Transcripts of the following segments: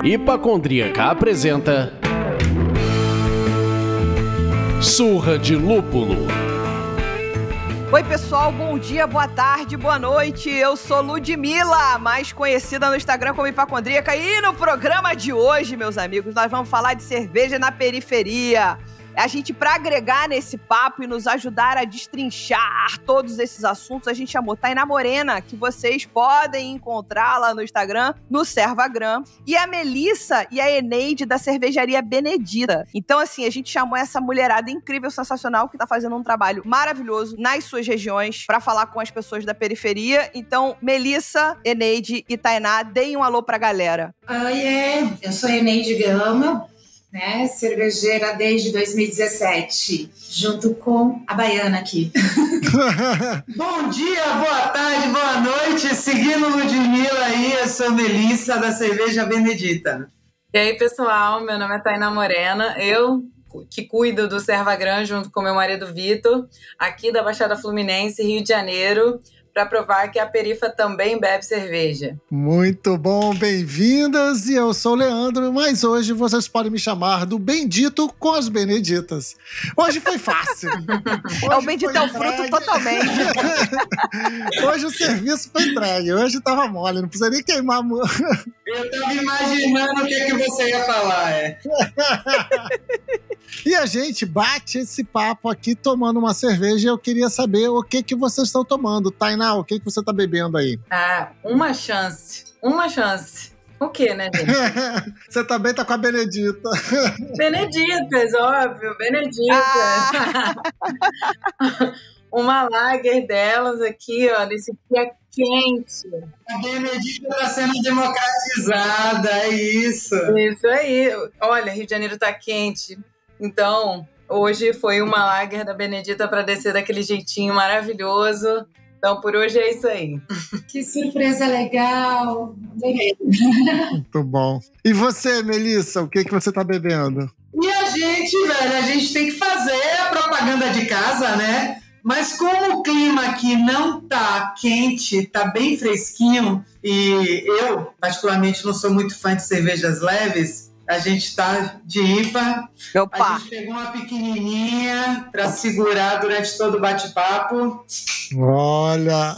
Hipacondríaca apresenta Surra de Lúpulo. Oi pessoal, bom dia, boa tarde, boa noite, eu sou Ludmilla, mais conhecida no Instagram como Hipacondríaca, e no programa de hoje, meus amigos, nós vamos falar de cerveja na periferia. A gente, para agregar nesse papo e nos ajudar a destrinchar todos esses assuntos, a gente chamou Tainá Morena, que vocês podem encontrar lá no Instagram, no Servagram, e a Melissa e a Eneide da cervejaria Benedita. Então, assim, a gente chamou essa mulherada incrível, sensacional, que tá fazendo um trabalho maravilhoso nas suas regiões para falar com as pessoas da periferia. Então, Melissa, Eneide e Tainá, deem um alô pra galera. Oiê, eu sou a Eneide Gama, né, cervejeira desde 2017, junto com a Baiana aqui. Bom dia, boa tarde, boa noite, seguindo Ludmilla aí, eu sou Melissa da Cerveja Benedita. E aí, pessoal, meu nome é Tainá Morena, eu que cuido do Servagram junto com meu marido Vitor, aqui da Baixada Fluminense, Rio de Janeiro, para provar que a perifa também bebe cerveja. Muito bom, bem-vindas, e eu sou o Leandro, mas hoje vocês podem me chamar do Bendito com as Beneditas. Hoje foi fácil. Hoje o Bendito é o fruto totalmente. Hoje o serviço foi entregue, hoje tava mole, não precisa nem queimar. Eu tava imaginando o que você ia falar, E a gente bate esse papo aqui tomando uma cerveja. Eu queria saber o que vocês estão tomando. Tainá, o que você tá bebendo aí? Ah, uma chance. O quê, né, gente? Você também tá com a Benedita. Beneditas, óbvio, Beneditas. Uma lager delas aqui, ó, nesse dia quente. A Benedita tá sendo democratizada, é isso. Isso aí. Olha, Rio de Janeiro tá quente. Então, hoje foi uma lager da Benedita para descer daquele jeitinho maravilhoso. Então, por hoje é isso aí. Que surpresa legal. Muito bom. E você, Melissa, o que você tá bebendo? E a gente tem que fazer a propaganda de casa, né? Mas como o clima aqui não tá quente, tá bem fresquinho, e eu, particularmente, não sou muito fã de cervejas leves, a gente tá de IPA. Opa. A gente pegou uma pequenininha para segurar durante todo o bate-papo. Olha,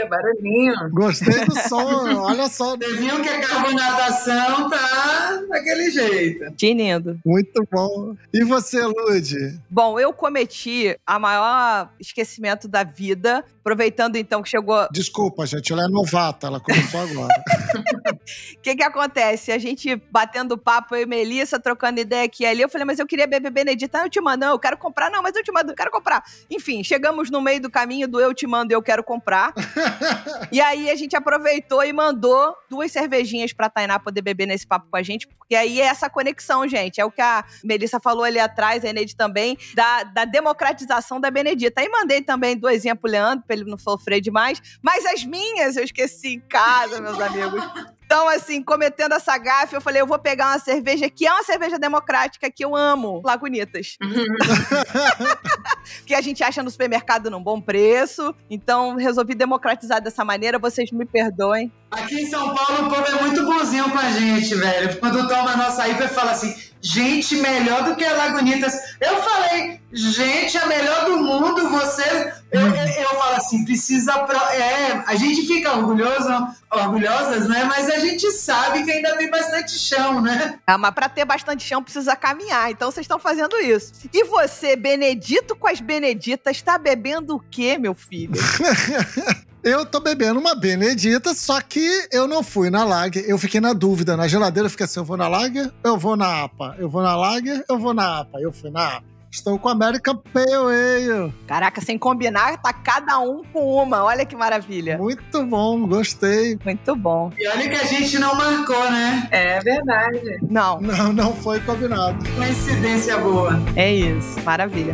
barulhinho. Gostei do som, olha só. Você viu que a carbonatação tá daquele jeito. Tinindo. Muito bom. E você, Lud? Bom, eu cometi a maior esquecimento da vida, aproveitando então que chegou... Desculpa, gente, ela é novata, ela começou agora. O que acontece? A gente batendo papo, eu e Melissa, trocando ideia aqui e ali, eu falei, mas eu queria beber Benedita. Eu te mando, não, eu quero comprar. Não, mas eu te mando, eu quero comprar. Enfim, chegamos no meio do caminho do eu te mando e eu quero comprar. E aí a gente aproveitou e mandou 2 cervejinhas pra Tainá poder beber nesse papo com a gente, porque aí é essa conexão, gente. É o que a Melissa falou ali atrás, a Eneide também, da democratização da Benedita. Aí mandei também 2 pro Leandro, pra ele não sofrer demais, mas as minhas eu esqueci em casa, meus amigos. Então, assim, cometendo essa gafe, eu falei, eu vou pegar uma cerveja que é uma cerveja democrática que eu amo, Lagunitas. Que a gente acha no supermercado num bom preço. Então, resolvi democratizar dessa maneira. Vocês me perdoem. Aqui em São Paulo, o povo é muito bonzinho com a gente, velho. Quando toma a nossa IPA, fala assim, gente, melhor do que a Lagunitas. Eu falei, gente, a melhor do mundo, você... Eu falo assim, precisa... a gente fica orgulhosas, né? Mas a gente sabe que ainda tem bastante chão, né? Ah, mas pra ter bastante chão precisa caminhar. Então vocês estão fazendo isso. E você, Benedito com as Beneditas, tá bebendo o quê, meu filho? Eu tô bebendo uma Benedita, só que eu não fui na Lager. Eu fiquei na dúvida. Na geladeira eu fiquei assim, eu vou na Lager, eu vou na APA. Eu vou na Lager, eu vou na APA. Eu fui na APA. Estou com a American Pale Ale. Caraca, sem combinar, tá cada um com uma. Olha que maravilha. Muito bom, gostei. Muito bom. E olha que a gente não marcou, né? É verdade. Não foi combinado. Coincidência boa. É isso, maravilha.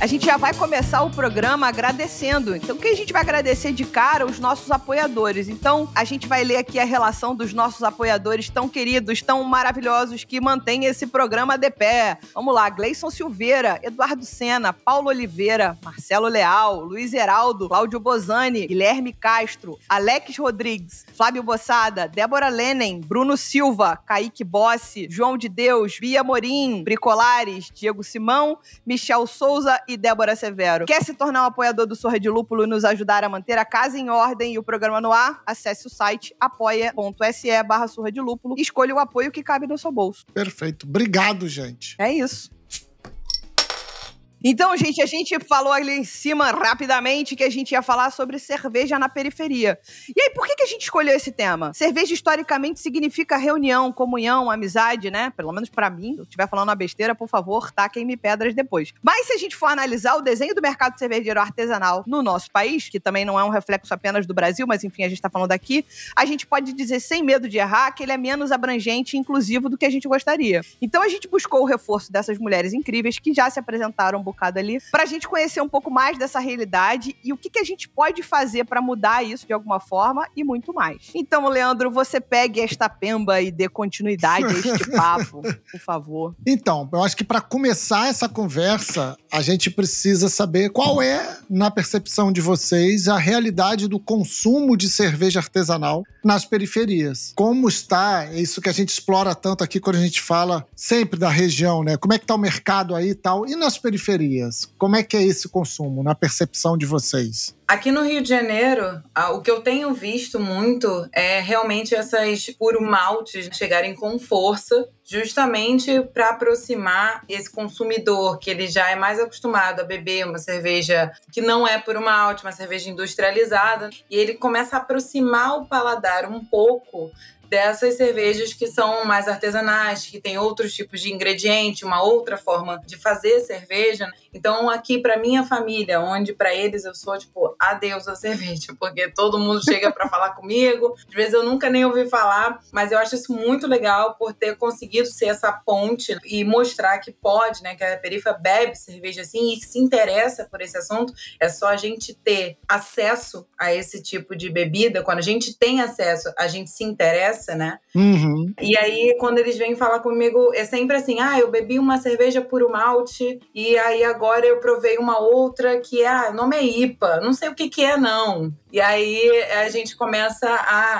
A gente já vai começar o programa agradecendo. Então, quem a gente vai agradecer de cara? Os nossos apoiadores. Então, a gente vai ler aqui a relação dos nossos apoiadores tão queridos, tão maravilhosos, que mantêm esse programa de pé. Vamos lá, Gleison Silveira, Eduardo Sena, Paulo Oliveira, Marcelo Leal, Luiz Heraldo, Cláudio Bozani, Guilherme Castro, Alex Rodrigues, Flávio Bossada, Débora Lenen, Bruno Silva, Kaique Bossi, João de Deus, Bia Morim, Bricolares, Diego Simão, Michel Souza e Débora Severo. Quer se tornar um apoiador do Surra de Lúpulo e nos ajudar a manter a casa em ordem e o programa no ar? Acesse o site apoia.se/Surra de Lúpulo e escolha o apoio que cabe no seu bolso. Perfeito. Obrigado, gente. É isso. Então, gente, a gente falou ali em cima, rapidamente, que a gente ia falar sobre cerveja na periferia. E aí, por que a gente escolheu esse tema? Cerveja, historicamente, significa reunião, comunhão, amizade, né? Pelo menos pra mim. Se eu estiver falando uma besteira, por favor, taquem-me pedras depois. Mas se a gente for analisar o desenho do mercado cervejeiro artesanal no nosso país, que também não é um reflexo apenas do Brasil, mas enfim, a gente tá falando aqui, a gente pode dizer, sem medo de errar, que ele é menos abrangente e inclusivo do que a gente gostaria. Então, a gente buscou o reforço dessas mulheres incríveis que já se apresentaram ali, pra gente conhecer um pouco mais dessa realidade e o que a gente pode fazer pra mudar isso de alguma forma e muito mais. Então, Leandro, você pegue esta pemba e dê continuidade a este papo, por favor. Então, eu acho que pra começar essa conversa, a gente precisa saber qual é, na percepção de vocês, a realidade do consumo de cerveja artesanal nas periferias. Como está isso que a gente explora tanto aqui quando a gente fala sempre da região, né? Como é que tá o mercado aí e tal? E nas periferias? Como é que é esse consumo, na percepção de vocês? Aqui no Rio de Janeiro, o que eu tenho visto muito é realmente essas puro maltes chegarem com força, justamente para aproximar esse consumidor, que ele já é mais acostumado a beber uma cerveja que não é puro malte, uma cerveja industrializada, e ele começa a aproximar o paladar um pouco dessas cervejas que são mais artesanais, que tem outros tipos de ingrediente, uma outra forma de fazer cerveja. Então, aqui pra minha família, onde pra eles eu sou, tipo, adeus à cerveja, porque todo mundo chega pra falar comigo, às vezes eu nunca nem ouvi falar, mas eu acho isso muito legal por ter conseguido ser essa ponte e mostrar que pode, né, que a perifa bebe cerveja assim e se interessa por esse assunto. É só a gente ter acesso a esse tipo de bebida. Quando a gente tem acesso, a gente se interessa, né? Uhum. E aí, quando eles vêm falar comigo, é sempre assim, eu bebi uma cerveja puro malte e aí agora eu provei uma outra que o nome é IPA, não sei o que é não. E aí a gente começa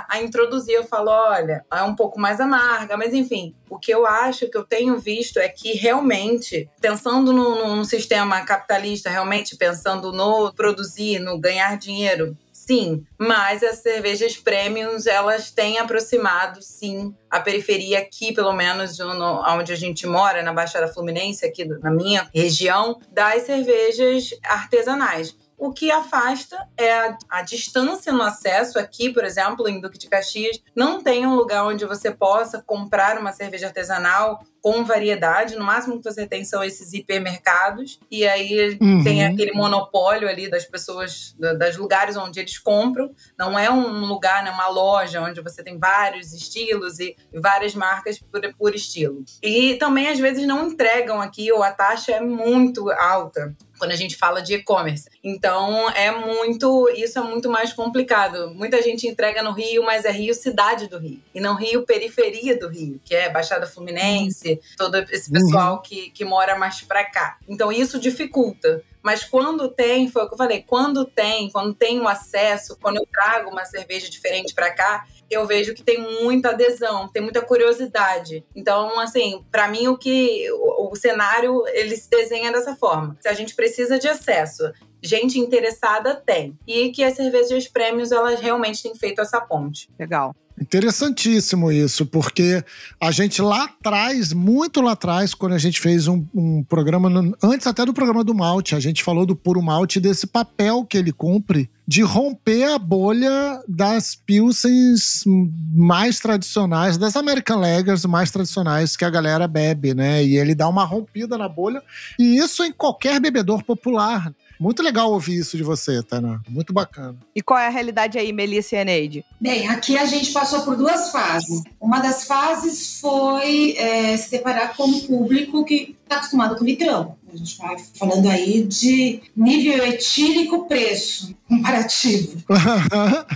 a introduzir, eu falo, olha, é um pouco mais amarga, mas enfim, o que eu acho, que eu tenho visto é que realmente, pensando no sistema capitalista, realmente pensando no produzir, no ganhar dinheiro, sim, mas as cervejas premiums, elas têm aproximado, sim, a periferia aqui, pelo menos onde a gente mora, na Baixada Fluminense, aqui na minha região, das cervejas artesanais. O que afasta é a distância no acesso. Aqui, por exemplo, em Duque de Caxias, não tem um lugar onde você possa comprar uma cerveja artesanal com variedade. No máximo que você tem são esses hipermercados. E aí tem aquele monopólio ali das pessoas, dos lugares onde eles compram. Não é um lugar, né, uma loja onde você tem vários estilos e várias marcas por estilo. E também, às vezes, não entregam aqui, ou a taxa é muito alta quando a gente fala de e-commerce. Então, isso é muito mais complicado. Muita gente entrega no Rio, mas é Rio cidade do Rio. E não Rio periferia do Rio, que é Baixada Fluminense, todo esse pessoal que mora mais pra cá. Então, isso dificulta. Mas quando tem, foi o que eu falei, quando tem o acesso, quando eu trago uma cerveja diferente pra cá, eu vejo que tem muita adesão, tem muita curiosidade. Então, assim, pra mim o cenário, ele se desenha dessa forma. Se a gente precisa de acesso, gente interessada tem. E que as cervejas prêmios, elas realmente têm feito essa ponte. Legal. Interessantíssimo isso, porque a gente lá atrás, muito lá atrás, quando a gente fez um programa, antes até do programa do malte, a gente falou do puro malte, desse papel que ele cumpre de romper a bolha das pilsens mais tradicionais, das American Lagers mais tradicionais que a galera bebe, né? E ele dá uma rompida na bolha, e isso em qualquer bebedor popular. Muito legal ouvir isso de você, Tainá. Muito bacana. E qual é a realidade aí, Melissa e Eneide? Bem, aqui a gente passou por 2 fases. Uma das fases foi se deparar com um público que está acostumado com litrão. A gente vai falando aí de nível etílico-preço comparativo.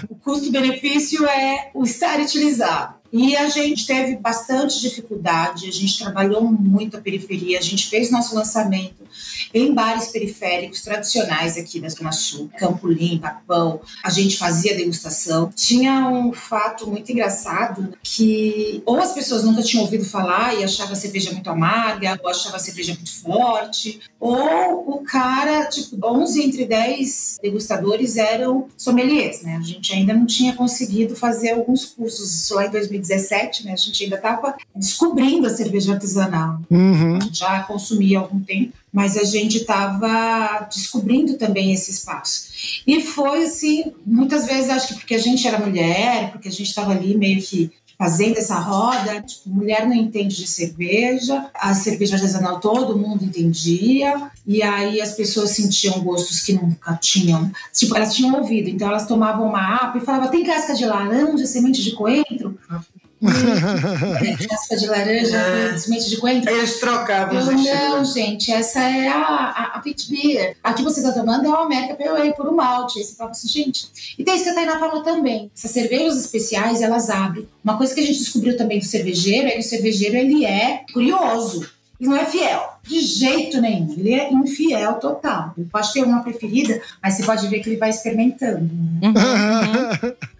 O custo-benefício é o estar etilizado. E a gente teve bastante dificuldade, a gente trabalhou muito a periferia, a gente fez nosso lançamento em bares periféricos tradicionais aqui da Zona Sul, Campolim, Papão, a gente fazia degustação. Tinha um fato muito engraçado que ou as pessoas nunca tinham ouvido falar e achavam a cerveja muito amarga, ou achavam a cerveja muito forte, ou o cara, tipo, 11 entre 10 degustadores eram sommeliers, né? A gente ainda não tinha conseguido fazer alguns cursos lá em 2017, né? A gente ainda estava descobrindo a cerveja artesanal. A gente já consumia há algum tempo, mas a gente estava descobrindo também esse espaço. E foi assim, muitas vezes acho que porque a gente era mulher, porque a gente estava ali meio que fazendo essa roda, tipo, mulher não entende de cerveja, a cerveja artesanal todo mundo entendia, e aí as pessoas sentiam gostos que nunca tinham, tipo, elas tinham ouvido, então elas tomavam uma APA e falavam, tem casca de laranja, semente de coentro? Casca de laranja, semente de coentro. Eles trocavam. Não, gente, essa é a Pit Beer. A que você está tomando é uma América Pale Ale, puro malte. Aí você fala assim, gente. E tem isso que a Tainá falou também. Essas cervejas especiais, elas abrem. Uma coisa que a gente descobriu também do cervejeiro é que o cervejeiro, ele é curioso. Ele não é fiel, de jeito nenhum. Ele é infiel total. Ele pode ter uma preferida, mas você pode ver que ele vai experimentando.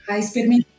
Vai experimentando.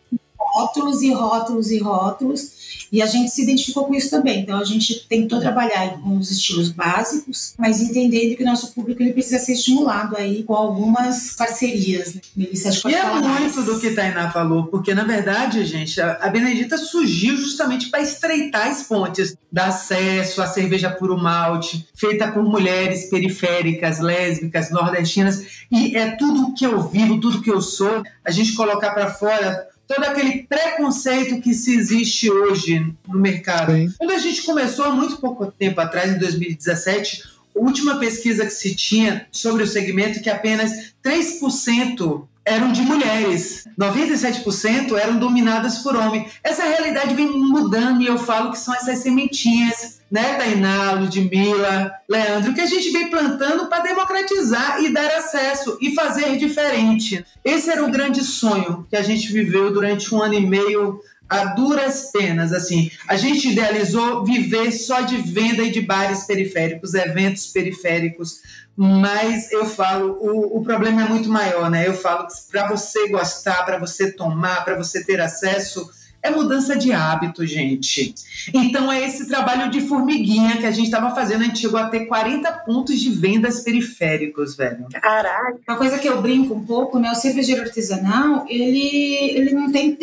Rótulos e rótulos e rótulos, e a gente se identificou com isso também. Então a gente tentou trabalhar com os estilos básicos, mas entendendo que o nosso público ele precisa ser estimulado aí com algumas parcerias, né? Melissa, acho que e é muito mais do que a Tainá falou, porque na verdade, gente, a Benedita surgiu justamente para estreitar as pontes, dar acesso à cerveja puro malte, feita por mulheres periféricas, lésbicas, nordestinas, e é tudo que eu vivo, tudo que eu sou, a gente colocar para fora todo aquele preconceito que se existe hoje no mercado. Sim. Quando a gente começou há muito pouco tempo atrás, em 2017, a última pesquisa que se tinha sobre o segmento, que apenas 3% eram de mulheres, 97% eram dominadas por homens. Essa realidade vem mudando e eu falo que são essas sementinhas, né, Tainá, Ludmila, Leandro, que a gente vem plantando para democratizar e dar acesso e fazer diferente. Esse era o grande sonho que a gente viveu durante 1 ano e meio a duras penas, assim. A gente idealizou viver só de venda e de bares periféricos, eventos periféricos, mas eu falo, o problema é muito maior, né? Eu falo que para você gostar, para você tomar, para você ter acesso, é mudança de hábito, gente. Então é esse trabalho de formiguinha que a gente estava fazendo. A gente chegou a ter 40 pontos de vendas periféricos, velho. Caraca. Uma coisa que eu brinco um pouco, né? O cervejeiro artesanal, ele não tem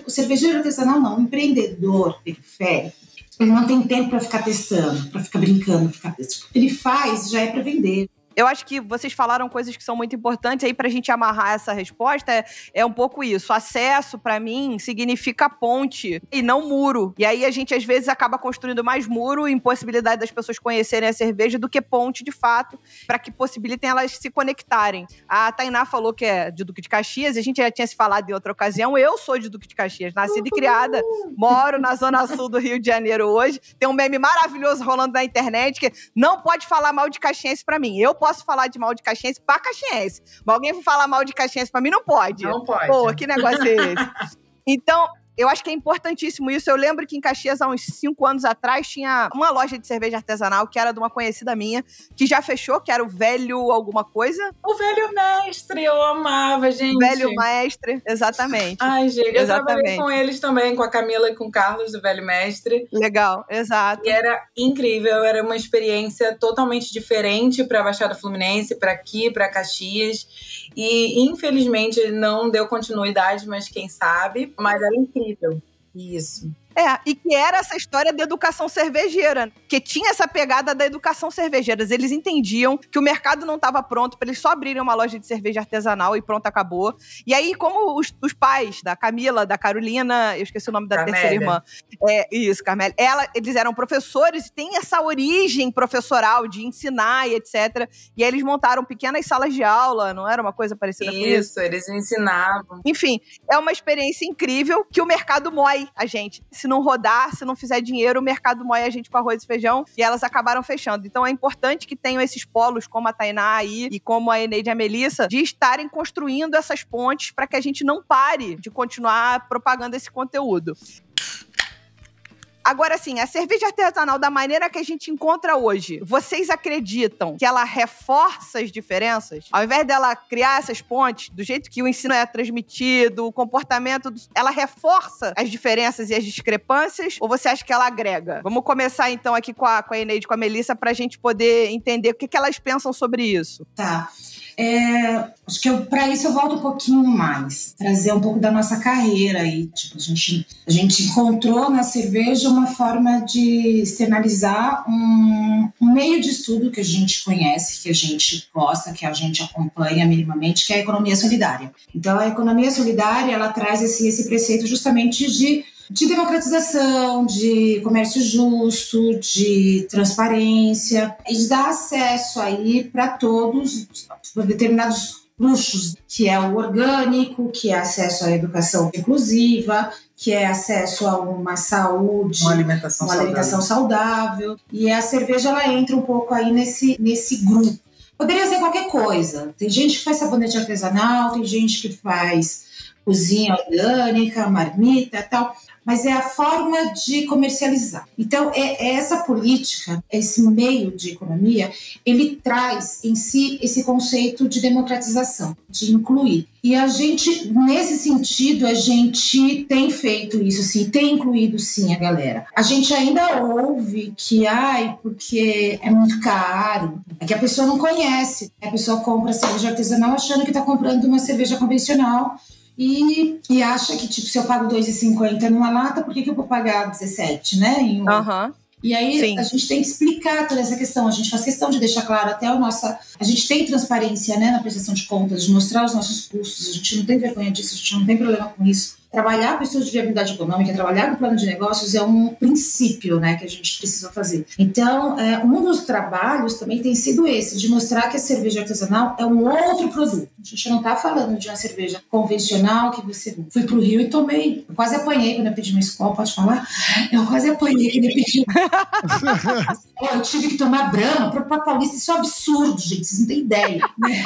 o cervejeiro artesanal não, o empreendedor periférico, ele não tem tempo para ficar testando, para ficar brincando, ele faz, já é para vender. Eu acho que vocês falaram coisas que são muito importantes aí pra gente amarrar essa resposta, é um pouco isso. Acesso, pra mim, significa ponte e não muro. E aí a gente, às vezes, acaba construindo mais muro, impossibilidade das pessoas conhecerem a cerveja do que ponte, de fato, pra que possibilitem elas se conectarem. A Tainá falou que é de Duque de Caxias, a gente já tinha se falado em outra ocasião. Eu sou de Duque de Caxias, nascida e criada, moro na zona sul do Rio de Janeiro hoje. Tem um meme maravilhoso rolando na internet que não pode falar mal de caxiense pra mim. Eu posso falar de mal de caxiense pra caxiense. Mas alguém for falar mal de caxiense pra mim, não pode. Não pode. Pô, que negócio é esse? Então, eu acho que é importantíssimo isso. Eu lembro que em Caxias, há uns 5 anos atrás, tinha uma loja de cerveja artesanal que era de uma conhecida minha, que já fechou, que era o Velho alguma coisa. O Velho Mestre, eu amava, gente. Velho Mestre, exatamente. Ai, gente, exatamente. Eu trabalhei com eles também, com a Camila e com o Carlos, do Velho Mestre. Legal, exato. E era incrível, era uma experiência totalmente diferente para a Baixada Fluminense, para aqui, para Caxias. E, infelizmente, não deu continuidade, mas quem sabe. Mas era incrível. Isso. E que era essa história da educação cervejeira, que tinha essa pegada da educação cervejeira. Eles entendiam que o mercado não estava pronto para eles só abrirem uma loja de cerveja artesanal e pronto, acabou. E aí, como os pais da Camila, da Carolina, eu esqueci o nome da terceira irmã. Isso, Carmélia. Eles eram professores e tem essa origem professoral de ensinar e etc. E aí eles montaram pequenas salas de aula, não era uma coisa parecida com isso? Isso, eles ensinavam. Enfim, é uma experiência incrível que o mercado mói a gente. Se se não rodar, se não fizer dinheiro, o mercado moe a gente com arroz e feijão, e elas acabaram fechando. Então é importante que tenham esses polos, como a Tainá aí, e como a Eneide e a Melissa, de estarem construindo essas pontes para que a gente não pare de continuar propagando esse conteúdo. Agora, assim, a cerveja artesanal, da maneira que a gente encontra hoje, vocês acreditam que ela reforça as diferenças? Ao invés dela criar essas pontes, do jeito que o ensino é transmitido, o comportamento, ela reforça as diferenças e as discrepâncias? Ou você acha que ela agrega? Vamos começar, então, aqui com a Eneide e com a Melissa, pra gente poder entender o que elas pensam sobre isso. Tá. Acho que para isso eu volto um pouquinho mais, trazer um pouco da nossa carreira aí. Tipo, a gente encontrou na cerveja uma forma de externalizar um meio de estudo que a gente conhece, que a gente gosta, que a gente acompanha minimamente, que é a economia solidária. Então, a economia solidária, ela traz esse preceito justamente de democratização, de comércio justo, de transparência e de dar acesso aí para todos, para determinados luxos, que é o orgânico, que é acesso à educação inclusiva, que é acesso a uma saúde, uma alimentação saudável. E a cerveja, ela entra um pouco aí nesse grupo. Poderia ser qualquer coisa. Tem gente que faz sabonete artesanal, tem gente que faz cozinha orgânica, marmita e tal, mas é a forma de comercializar. Então, essa política, esse meio de economia, ele traz em si esse conceito de democratização, de incluir. E a gente, nesse sentido, a gente tem feito isso, sim, tem incluído, sim, a galera. A gente ainda ouve que, porque é muito caro, é que a pessoa não conhece. A pessoa compra cerveja artesanal achando que está comprando uma cerveja convencional, e acha que, tipo, se eu pago R$2,50 numa lata, por que eu vou pagar 17, né? E aí, sim, a gente tem que explicar toda essa questão. A gente faz questão de deixar claro até a gente tem transparência, né, na prestação de contas, de mostrar os nossos custos. A gente não tem vergonha disso, a gente não tem problema com isso. Trabalhar com estudo de viabilidade econômica, trabalhar com plano de negócios é um princípio, né, que a gente precisa fazer. Então, um dos trabalhos também tem sido esse, de mostrar que a cerveja artesanal é um outro produto. A gente não está falando de uma cerveja convencional que você... Fui pro Rio e tomei. Eu quase apanhei quando eu pedi uma escola, pode falar? Eu quase apanhei quando eu pedi. Eu tive que tomar Brahma. Para paulista, isso é um absurdo, gente. Vocês não têm ideia, né?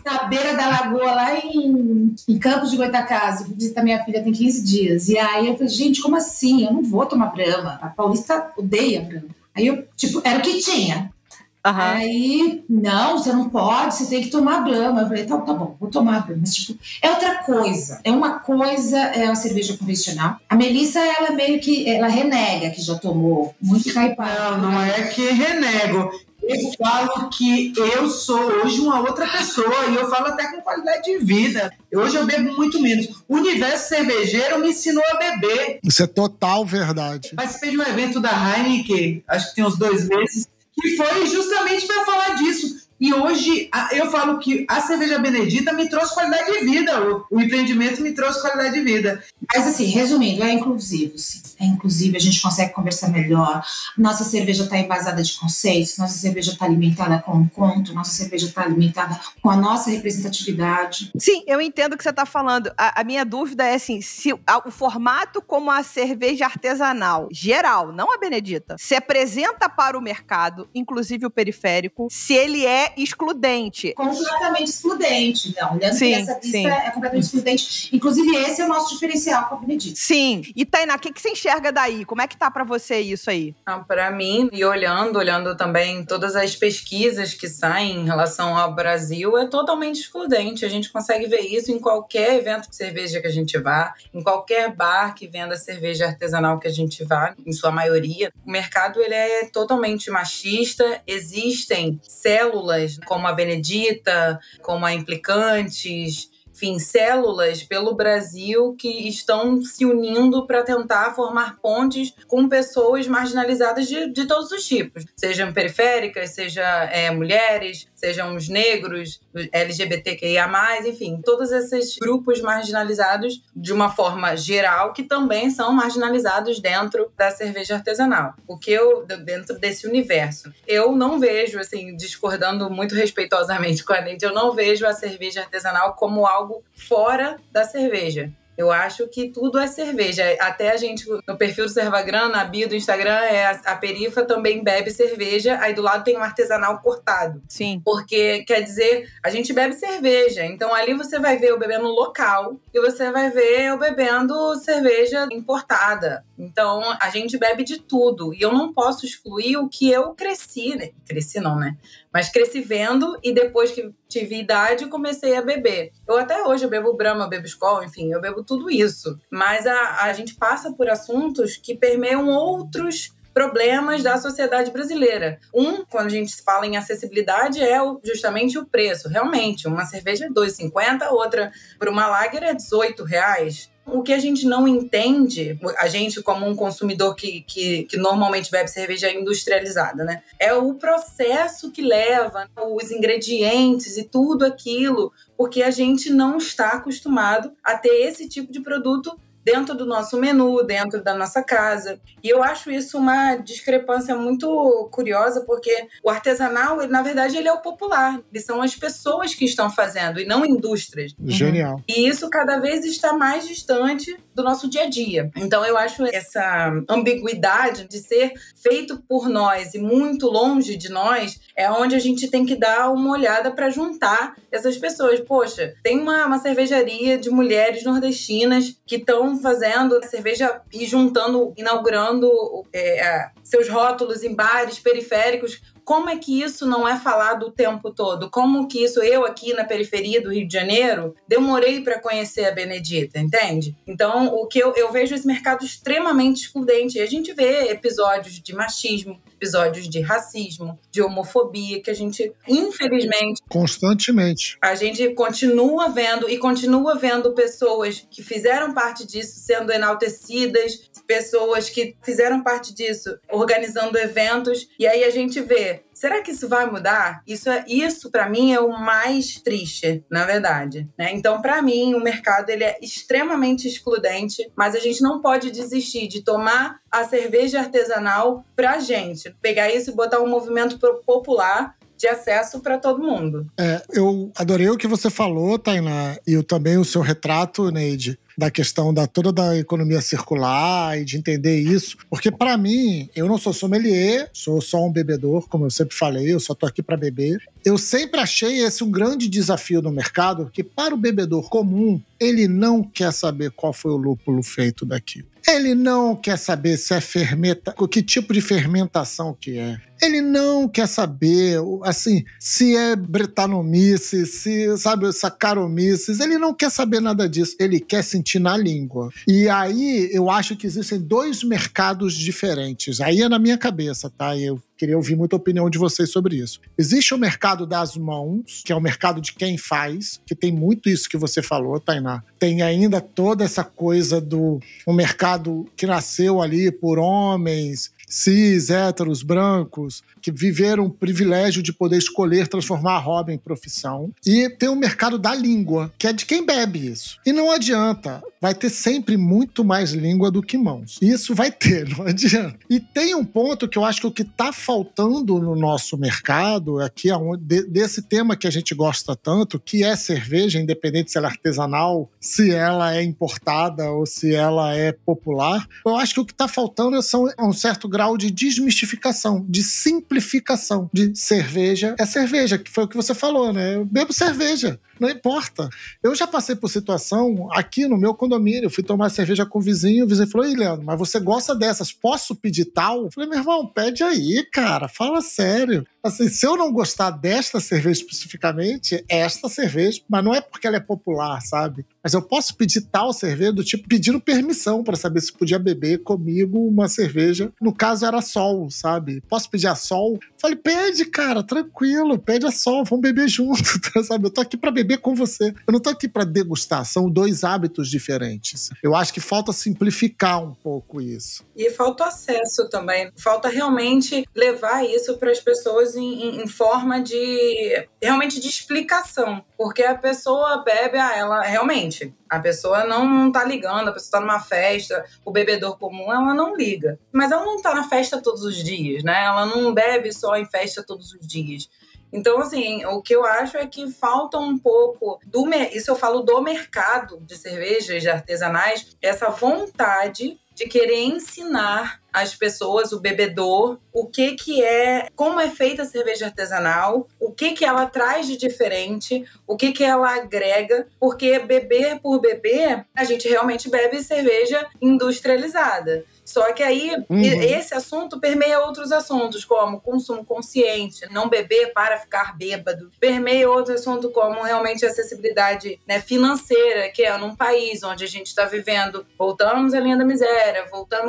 Na beira da lagoa, lá em Campos de Goytacazes, eu fui visitar minha filha tem 15 dias. E aí eu falei, gente, como assim? Eu não vou tomar Brahma. A paulista odeia Brahma. Aí eu, tipo, era o que tinha. Aí, não, você não pode, você tem que tomar Brahma. Eu falei, tá bom, vou tomar Brahma. Mas, tipo, é outra coisa. É uma coisa, é uma cerveja convencional. A Melissa, ela meio que, ela renega que já tomou muito hypado. Não é que renego. Eu falo que eu sou hoje uma outra pessoa e eu falo até com qualidade de vida. Hoje eu bebo muito menos. O universo cervejeiro me ensinou a beber. Isso é total verdade. Participei de um evento da Heineken, acho que tem uns 2 meses, que foi justamente para falar disso. E hoje eu falo que a cerveja Benedita me trouxe qualidade de vida, o empreendimento me trouxe qualidade de vida. Mas assim, resumindo, é inclusivo, sim. É inclusivo, a gente consegue conversar melhor. Nossa cerveja está embasada de conceitos, nossa cerveja está alimentada com um conto, nossa cerveja está alimentada com a nossa representatividade. Sim, eu entendo o que você está falando. A minha dúvida é assim, se o formato como a cerveja artesanal, geral, não a Benedita, se apresenta para o mercado, inclusive o periférico, se ele é excludente. Completamente excludente, não. Olhando sim, essa vista, é completamente excludente. Inclusive, esse é o nosso diferencial com a Benedita. Sim. E, Tainá, o que você enxerga daí? Como é que tá pra você isso aí? Pra mim, e olhando também todas as pesquisas que saem em relação ao Brasil, é totalmente excludente. A gente consegue ver isso em qualquer evento de cerveja que a gente vá, em qualquer bar que venda cerveja artesanal que a gente vá, em sua maioria. O mercado, ele é totalmente machista. Existem células como a Benedita, como a Implicantes, enfim, células pelo Brasil que estão se unindo para tentar formar pontes com pessoas marginalizadas de todos os tipos, sejam periféricas, sejam mulheres, sejam os negros, LGBTQIA+, enfim, todos esses grupos marginalizados de uma forma geral que também são marginalizados dentro da cerveja artesanal. Dentro desse universo. Eu não vejo, assim, discordando muito respeitosamente com a Neide, eu não vejo a cerveja artesanal como algo fora da cerveja. Eu acho que tudo é cerveja. Até a gente, no perfil do Servagram, na bio do Instagram, a perifa também bebe cerveja, aí do lado tem um artesanal cortado. Sim. Porque, quer dizer, a gente bebe cerveja. Então, ali você vai ver eu bebendo local e você vai ver eu bebendo cerveja importada. Então, a gente bebe de tudo. E eu não posso excluir o que eu cresci, né? Cresci não, né? Mas cresci vendo e depois que tive idade, comecei a beber. Eu até hoje eu bebo Brahma, eu bebo Skol, enfim, eu bebo tudo isso. Mas a gente passa por assuntos que permeiam outros problemas da sociedade brasileira. Quando a gente fala em acessibilidade, é justamente o preço. Realmente, uma cerveja é R$2,50, outra por uma lager é R$18. O que a gente não entende, a gente como um consumidor que normalmente bebe cerveja industrializada, né? É o processo que leva, os ingredientes e tudo aquilo, porque a gente não está acostumado a ter esse tipo de produto dentro do nosso menu, dentro da nossa casa. E eu acho isso uma discrepância muito curiosa, porque o artesanal, na verdade, ele é o popular. Eles são as pessoas que estão fazendo, e não indústrias. Genial. E isso cada vez está mais distante do nosso dia a dia. Então, eu acho essa ambiguidade de ser feito por nós e muito longe de nós é onde a gente tem que dar uma olhada para juntar essas pessoas. Poxa, tem uma cervejaria de mulheres nordestinas que estão fazendo cerveja e inaugurando seus rótulos em bares periféricos. Como é que isso não é falado o tempo todo? Como que isso, eu aqui na periferia do Rio de Janeiro, demorei para conhecer a Benedita, entende? Então, o que eu vejo esse mercado extremamente excludente. E a gente vê episódios de machismo, episódios de racismo, de homofobia, que a gente, infelizmente... Constantemente. A gente continua vendo pessoas que fizeram parte disso sendo enaltecidas, pessoas que fizeram parte disso organizando eventos, e aí a gente vê, será que isso vai mudar? Isso para mim é o mais triste, na verdade, né? Então, para mim, o mercado ele é extremamente excludente, mas a gente não pode desistir de tomar a cerveja artesanal pra gente, pegar isso e botar um movimento popular de acesso para todo mundo. Eu adorei o que você falou, Tainá, e também o seu retrato, Neide, da questão toda da economia circular e de entender isso. Porque, para mim, eu não sou sommelier, sou só um bebedor, como eu sempre falei, eu só tô aqui para beber. Eu sempre achei esse um grande desafio no mercado, porque para o bebedor comum, ele não quer saber qual foi o lúpulo feito daquilo. Ele não quer saber se é que tipo de fermentação que é. Ele não quer saber, assim, se é Brettanomyces, se, sabe, Saccharomyces. Ele não quer saber nada disso. Ele quer sentir na língua. E aí, eu acho que existem dois mercados diferentes. Aí é na minha cabeça, tá? Eu queria ouvir muita opinião de vocês sobre isso. Existe o mercado das mãos, que é o mercado de quem faz, que tem muito isso que você falou, Tainá. Tem ainda toda essa coisa do um mercado que nasceu ali por homens cis, héteros, brancos, que viveram o privilégio de poder escolher transformar a hobby em profissão. E tem o mercado da língua, que é de quem bebe isso. E não adianta, vai ter sempre muito mais língua do que mãos. Isso vai ter, não adianta. E tem um ponto que eu acho que o que está faltando no nosso mercado, aqui desse tema que a gente gosta tanto, que é cerveja, independente se ela é artesanal, se ela é importada ou se ela é popular, eu acho que o que está faltando é um certo grau de desmistificação, de simplificação, de cerveja é cerveja, que foi o que você falou, né? Eu bebo cerveja, não importa. Eu já passei por situação aqui no meu condomínio, fui tomar cerveja com o vizinho falou, ei, Leandro, mas você gosta dessas, posso pedir tal? Eu falei, meu irmão, pede aí, cara, fala sério. Assim, se eu não gostar desta cerveja especificamente, é esta cerveja, mas não é porque ela é popular, sabe? Mas eu posso pedir tal cerveja, do tipo, pedindo permissão para saber se podia beber comigo uma cerveja. No caso, era Sol, sabe? Posso pedir a Sol? Falei, pede, cara, tranquilo, pede a Sol, vamos beber junto, sabe? Eu tô aqui para beber com você. Eu não tô aqui para degustar, são dois hábitos diferentes. Eu acho que falta simplificar um pouco isso. E falta acesso também. Falta realmente levar isso para as pessoas em forma de realmente de explicação, porque a pessoa bebe, ela realmente, a pessoa não tá ligando, a pessoa tá numa festa, o bebedor comum, ela não liga, mas ela não tá na festa todos os dias, né? Ela não bebe só em festa todos os dias. Então, assim, o que eu acho é que falta um pouco isso eu falo do mercado de cervejas artesanais, essa vontade de querer ensinar as pessoas, o bebedor, como é feita a cerveja artesanal, o que ela traz de diferente, o que ela agrega, porque beber por beber, a gente realmente bebe cerveja industrializada. Só que aí, esse assunto permeia outros assuntos, como consumo consciente, não beber para ficar bêbado. Permeia outro assunto, como realmente a acessibilidade, né, financeira, que é num país onde a gente está vivendo, voltamos à linha da miséria,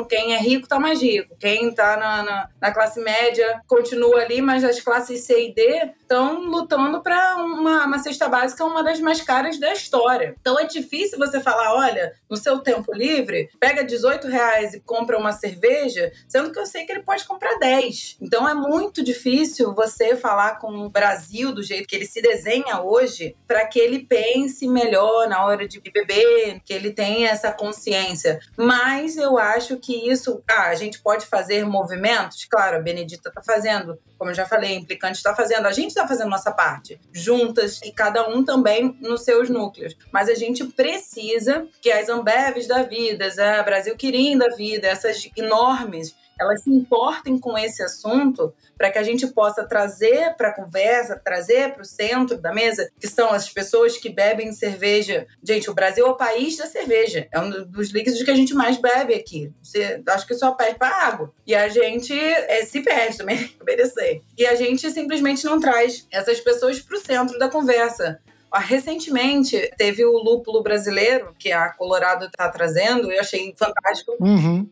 quem é rico está mais rico, quem está na classe média continua ali, mas as classes C e D estão lutando para uma cesta básica, uma das mais caras da história. Então é difícil você falar, olha, no seu tempo livre, pega R$18 e compra uma cerveja, sendo que eu sei que ele pode comprar 10. Então é muito difícil você falar com o Brasil do jeito que ele se desenha hoje, para que ele pense melhor na hora de beber, que ele tenha essa consciência. Mas eu acho que isso, a gente pode fazer movimentos, claro, a Benedita está fazendo, como eu já falei, a Implicante está fazendo, a gente está fazendo nossa parte, juntas, e cada um também nos seus núcleos. Mas a gente precisa que as Ambevs da vida, a Brasil Quirim da vida, essas enormes, elas se importem com esse assunto para que a gente possa trazer para a conversa, trazer para o centro da mesa, que são as pessoas que bebem cerveja. Gente, o Brasil é o país da cerveja. É um dos líquidos que a gente mais bebe aqui. Acho que só pede para água. E a gente se perde também, obedecer. E a gente simplesmente não traz essas pessoas para o centro da conversa. Recentemente, teve o lúpulo brasileiro, que a Colorado está trazendo, eu achei fantástico.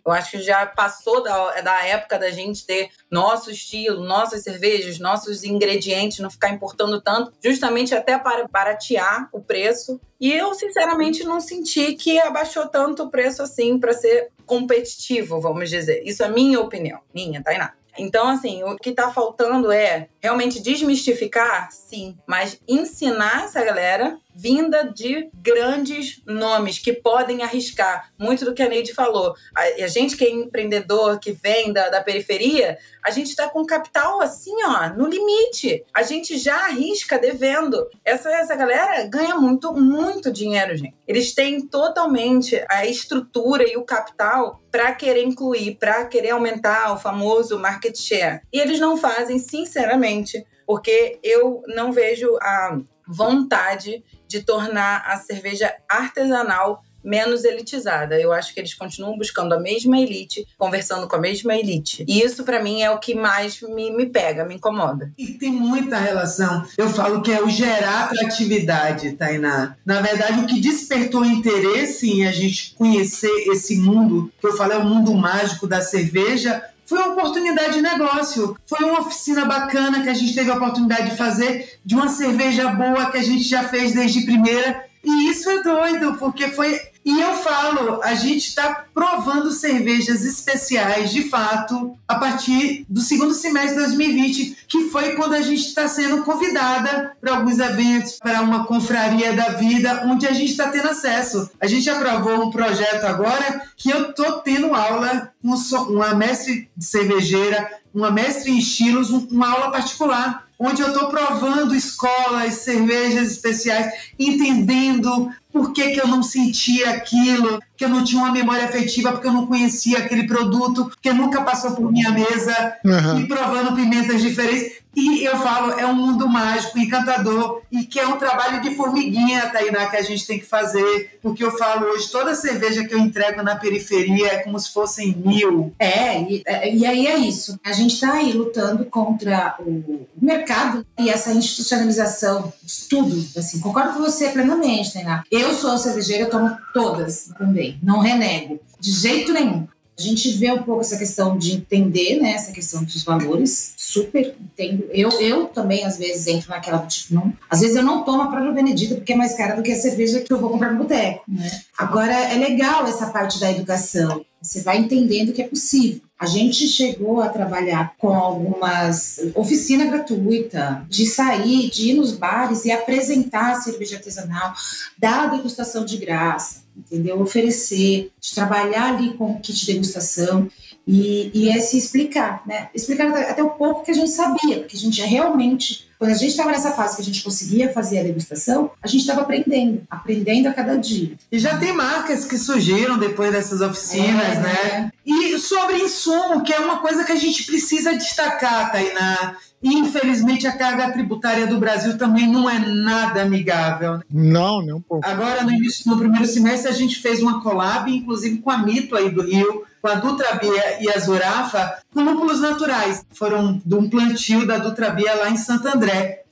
Eu acho que já passou da época da gente ter nosso estilo, nossas cervejas, nossos ingredientes, não ficar importando tanto, justamente até para baratear o preço. E eu, sinceramente, não senti que abaixou tanto o preço assim para ser competitivo, vamos dizer. Isso é minha opinião, minha, Tainá. Então, assim, o que está faltando é realmente desmistificar, sim, mas ensinar essa galera vinda de grandes nomes que podem arriscar. Muito do que a Neide falou. A gente que é empreendedor, que vem da periferia, a gente está com capital assim, ó, no limite. A gente já arrisca devendo. Essa galera ganha muito, muito dinheiro, gente. Eles têm totalmente a estrutura e o capital para querer incluir, para querer aumentar o famoso market share. E eles não fazem, sinceramente, porque eu não vejo a vontade de tornar a cerveja artesanal menos elitizada. Eu acho que eles continuam buscando a mesma elite, conversando com a mesma elite. E isso, para mim, é o que mais me pega, me incomoda. E tem muita relação. Eu falo que é o gerar atratividade, Tainá. Na verdade, o que despertou interesse em a gente conhecer esse mundo, que eu falo é o mundo mágico da cerveja, foi uma oportunidade de negócio. Foi uma oficina bacana que a gente teve a oportunidade de fazer, de uma cerveja boa que a gente já fez desde primeira. E isso é doido, porque foi... E eu falo, a gente está provando cervejas especiais, de fato, a partir do segundo semestre de 2020, que foi quando a gente está sendo convidada para alguns eventos, para uma confraria da vida, onde a gente está tendo acesso. A gente aprovou um projeto agora que eu estou tendo aula com uma mestre de cervejeira, uma mestre em estilos, uma aula particular, onde eu estou provando escolas, cervejas especiais, entendendo por que eu não sentia aquilo, que eu não tinha uma memória afetiva, porque eu não conhecia aquele produto, porque nunca passou por minha mesa, e provando pimentas diferentes. E eu falo, é um mundo mágico, encantador, e que é um trabalho de formiguinha, Tainá, que a gente tem que fazer, porque eu falo hoje, toda cerveja que eu entrego na periferia é como se fossem 1000. E aí é isso. A gente está aí lutando contra o mercado e essa institucionalização de tudo. Assim, concordo com você plenamente, Tainá. Eu sou cervejeira, eu tomo todas também, não renego, de jeito nenhum. A gente vê um pouco essa questão de entender, né, essa questão dos valores, super entendo. Eu também, às vezes, entro naquela do tipo, não. Às vezes eu não tomo a própria Benedita porque é mais cara do que a cerveja que eu vou comprar no boteco, né? Agora, é legal essa parte da educação. Você vai entendendo que é possível. A gente chegou a trabalhar com algumas oficina gratuita, de sair, de ir nos bares e apresentar a cerveja artesanal, dar degustação de graça, entendeu? Oferecer, de trabalhar ali com o kit de degustação e se explicar, né? Explicar até o pouco que a gente sabia, porque a gente realmente Quando a gente estava nessa fase que a gente conseguia fazer a degustação, a gente estava aprendendo a cada dia. E já tem marcas que surgiram depois dessas oficinas, né? E sobre insumo, que é uma coisa que a gente precisa destacar, Tainá. Infelizmente, a carga tributária do Brasil também não é nada amigável. Não, nem um pouco. Agora, no primeiro semestre, a gente fez uma collab, inclusive com a Mito aí do Rio, com a Dutra Bia e a Zurafa, com lúpulos naturais. Foram de um plantio da Dutra Bia lá em Santo André.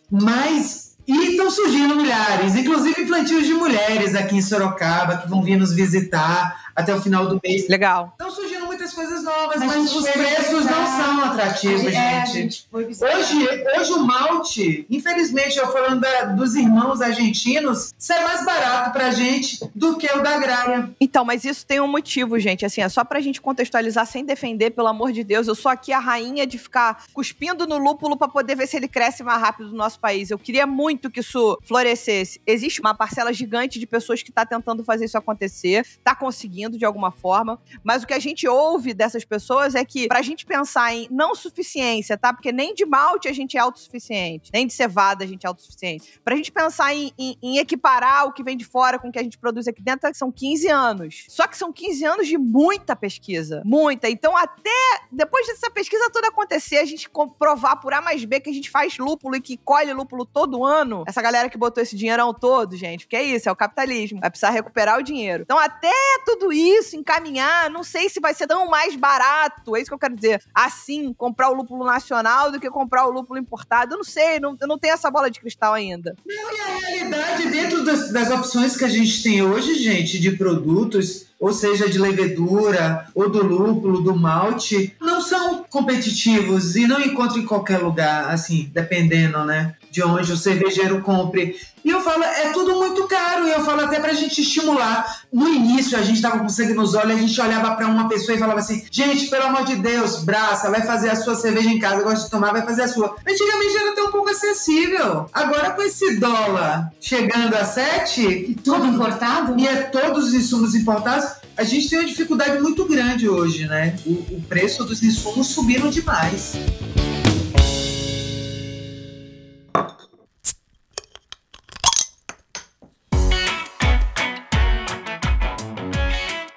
E estão surgindo milhares, inclusive plantios de mulheres aqui em Sorocaba, que vão vir nos visitar até o final do mês. Legal. Estão surgindo muitas coisas novas, mas os preços não são atrativos, gente. Hoje o malte, infelizmente, eu falando dos irmãos argentinos, sai mais barato pra gente do que o da agrária. Então, mas isso tem um motivo, gente. Assim, é só pra gente contextualizar sem defender, pelo amor de Deus. Eu sou aqui a rainha de ficar cuspindo no lúpulo pra poder ver se ele cresce mais rápido no nosso país. Eu queria muito que isso florescesse. Existe uma parcela gigante de pessoas que tá tentando fazer isso acontecer, tá conseguindo de alguma forma, mas o que a gente ouve dessas pessoas é que pra gente pensar em não suficiência, tá? Porque nem de malte a gente é autossuficiente, nem de cevada a gente é autossuficiente. Pra gente pensar em equiparar o que vem de fora com o que a gente produz aqui dentro, são 15 anos. Só que são 15 anos de muita pesquisa. Muita. Então, até depois dessa pesquisa toda acontecer, a gente comprovar por A mais B que a gente faz lúpulo e que colhe lúpulo todo ano, essa galera que botou esse dinheirão todo, gente, porque é isso, é o capitalismo. Vai precisar recuperar o dinheiro. Então, até tudo isso encaminhar, não sei se vai ser tão mais barato, é isso que eu quero dizer, assim, comprar o lúpulo nacional do que comprar o lúpulo importado. Eu não sei, eu não tenho essa bola de cristal ainda. Não, e a realidade dentro das opções que a gente tem hoje, gente, de produtos, ou seja, de levedura, ou do lúpulo, do malte, não são competitivos e não encontram em qualquer lugar, assim, dependendo, né, de onde o cervejeiro compre. E eu falo, é tudo muito caro, e eu falo até pra gente estimular. No início, a gente tava com sangue nos olhos, a gente olhava pra uma pessoa e falava assim, gente, pelo amor de Deus, braça, vai fazer a sua cerveja em casa, gosta de tomar, vai fazer a sua. Antigamente era até um pouco acessível. Agora, com esse dólar chegando a 7... E tudo importado? E é todos os insumos importados, a gente tem uma dificuldade muito grande hoje, né? O preço dos insumos subiram demais.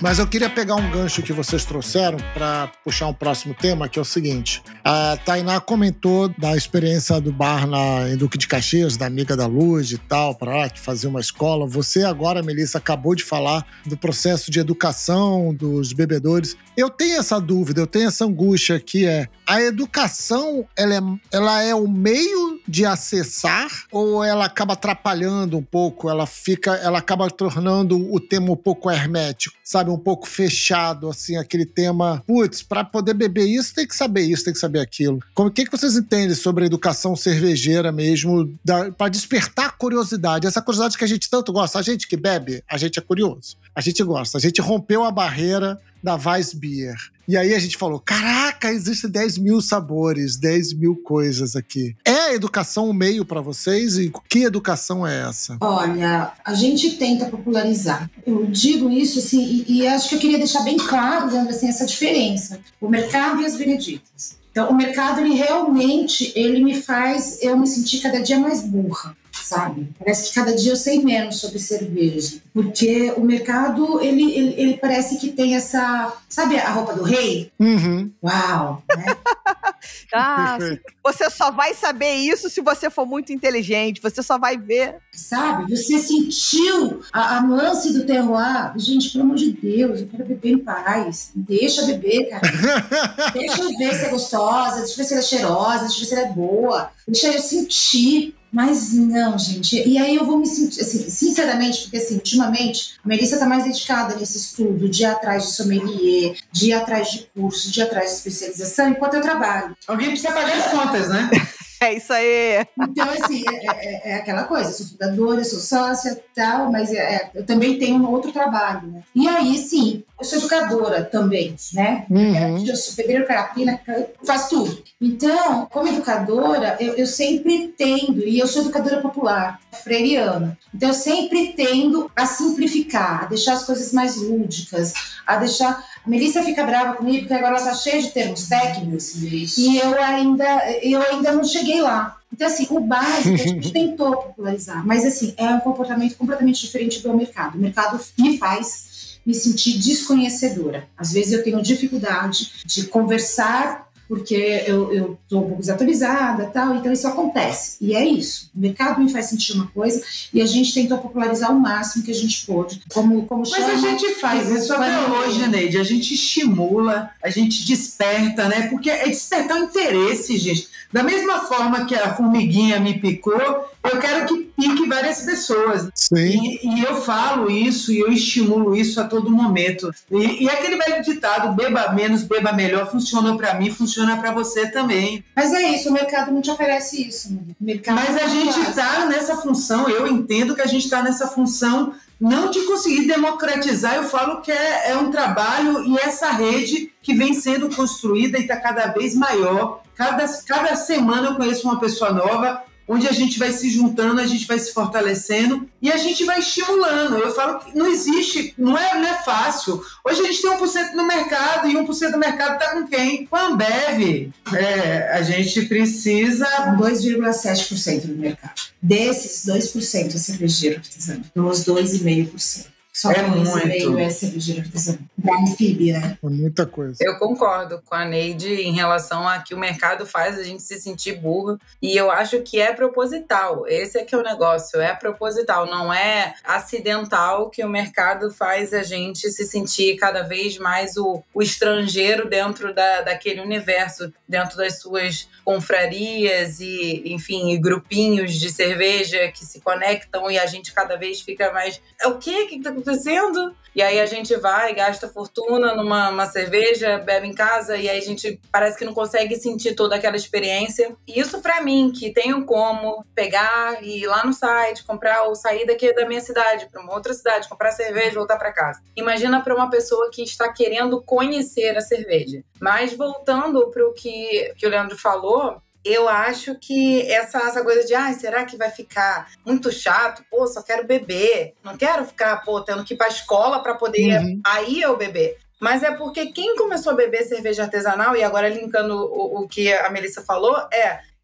Mas eu queria pegar um gancho que vocês trouxeram para puxar um próximo tema, que é o seguinte. A Tainá comentou da experiência do bar em Duque de Caxias, da amiga da Luz e tal, para que fazia uma escola. Você agora, Melissa, acabou de falar do processo de educação dos bebedores. Eu tenho essa dúvida, eu tenho essa angústia, que é a educação, ela é o meio de acessar ou ela acaba atrapalhando um pouco, ela acaba tornando o tema um pouco hermético, sabe? Um pouco fechado, assim, aquele tema, putz, para poder beber isso tem que saber isso, tem que saber aquilo. O que vocês entendem sobre a educação cervejeira mesmo, para despertar curiosidade? Essa curiosidade que a gente tanto gosta, a gente que bebe, a gente é curioso, a gente gosta, a gente rompeu a barreira da Weissbier. E aí a gente falou, caraca, existem 10 mil sabores, 10 mil coisas aqui. É a educação um meio para vocês? E que educação é essa? Olha, a gente tenta popularizar. Eu digo isso assim, e acho que eu queria deixar bem claro, dando assim, essa diferença. O mercado e as beneditas. Então, o mercado, ele me faz eu me sentir cada dia mais burra, sabe? Parece que cada dia eu sei menos sobre cerveja. Porque o mercado, ele parece que tem essa... Sabe a roupa do rei? Uhum. Uau! Né? Você só vai saber isso se você for muito inteligente. Você só vai ver. Sabe? Você sentiu a nuance do terroir. Gente, pelo amor de Deus, eu quero beber em paz. Deixa beber, cara. Deixa eu ver se é gostosa, deixa eu ver se ela é cheirosa, deixa eu ver se ela é boa. Deixa eu sentir. Mas não, gente. E aí eu vou me sentir, assim, sinceramente, porque assim, ultimamente a Melissa está mais dedicada nesse estudo, de ir atrás de sommelier, de ir atrás de curso, de ir atrás de especialização, enquanto eu trabalho. Alguém precisa pagar as contas, né? É isso aí. Então, assim, é aquela coisa. Eu sou fundadora, eu sou sócia e tal, mas eu também tenho um outro trabalho, né? E aí, sim, eu sou educadora também, né? Uhum. Eu sou pedreira, carapina, faço tudo. Então, como educadora, eu sempre tendo, e eu sou educadora popular, freiriana, então eu sempre tendo a simplificar, a deixar as coisas mais lúdicas, a deixar... A Melissa fica brava comigo porque agora ela tá cheia de termos técnicos e eu ainda não cheguei lá. Então, assim, o básico a gente tentou popularizar, mas, assim, é um comportamento completamente diferente do mercado. O mercado me faz me sentir desconhecedora. Às vezes eu tenho dificuldade de conversar porque eu estou um pouco desatualizada e tal, então isso acontece. E é isso. O mercado me faz sentir uma coisa e a gente tentou popularizar o máximo que a gente pôde. Mas a gente faz isso até hoje, Neide. A gente estimula, a gente desperta, né? Porque é despertar o interesse, gente. Da mesma forma que a formiguinha me picou, eu quero que pique várias pessoas. Sim. E eu falo isso e eu estimulo isso a todo momento. E aquele velho ditado, beba menos, beba melhor, funcionou para mim, funciona para você também. Mas é isso, o mercado não te oferece isso. Mas a gente está nessa função, eu entendo que a gente está nessa função não de conseguir democratizar, eu falo que é um trabalho e essa rede que vem sendo construída e está cada vez maior. Cada semana eu conheço uma pessoa nova, onde a gente vai se juntando, a gente vai se fortalecendo e a gente vai estimulando. Eu falo que não existe, não é fácil. Hoje a gente tem 1% no mercado e 1% do mercado está com quem? Com a Ambev. A gente precisa... 2,7% do mercado. Desses, 2% é cervejeiro artesanal. Os 2,5%. Só é muito. É cervejeiro artesanal. Para o PIB, né? É muita coisa. Eu concordo com a Neide em relação a que o mercado faz a gente se sentir burro. E eu acho que é proposital. Esse é que é o negócio. É proposital. Não é acidental que o mercado faz a gente se sentir cada vez mais o estrangeiro dentro daquele universo. Dentro das suas confrarias e, enfim, e grupinhos de cerveja que se conectam e a gente cada vez fica mais... O quê? O que está acontecendo? E aí a gente vai, gasta fortuna numa cerveja, bebe em casa e aí a gente parece que não consegue sentir toda aquela experiência. E isso pra mim, que tenho como pegar e ir lá no site, comprar ou sair daqui da minha cidade para uma outra cidade, comprar cerveja e voltar para casa. Imagina para uma pessoa que está querendo conhecer a cerveja. Mas voltando para o que o Leandro falou, eu acho que essa coisa de será que vai ficar muito chato? Pô, só quero beber. Não quero ficar, tendo que ir pra escola pra poder aí eu beber. Mas é porque quem começou a beber cerveja artesanal, e agora linkando o que a Melissa falou,